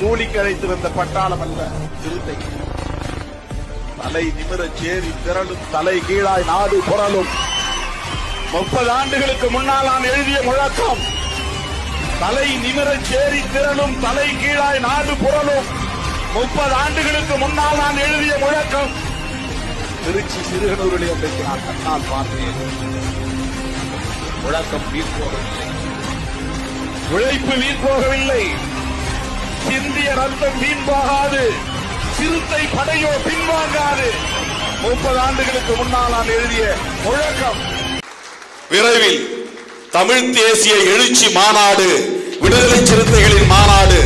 கூலிக்கு அழைத்திருந்த பட்டாளம் அல்ல, சிறுத்தை. தலை நிமிரச் சேரி திரளும், தலை கீழாய் நாடு புரளும். 30 ஆண்டுகளுக்கு முன்னால் நான் எழுதிய முழக்கம், தலை நிமிரச் சேரி திரளும், தலை கீழாய் நாடு புரளும். 30 ஆண்டுகளுக்கு முன்னால் நான் எழுதிய முழக்கம். திருச்சி சிறுகனூரிலே அன்றைக்கு நான் கண்ணால் பார்த்தேன். முழக்கம் வீண் போகவில்லை, உழைப்பு வீண் போகவில்லை, சிந்திய ரத்தம் வீண் போகாது, சிறுத்தை படையோ பின்வாங்காது. 30 ஆண்டுகளுக்கு முன்னால் நான் எழுதிய முழக்கம். விரைவில் தமிழ் தேசிய எழுச்சி மாநாடு, விடுதலை சிறுத்தைகளின் மாநாடு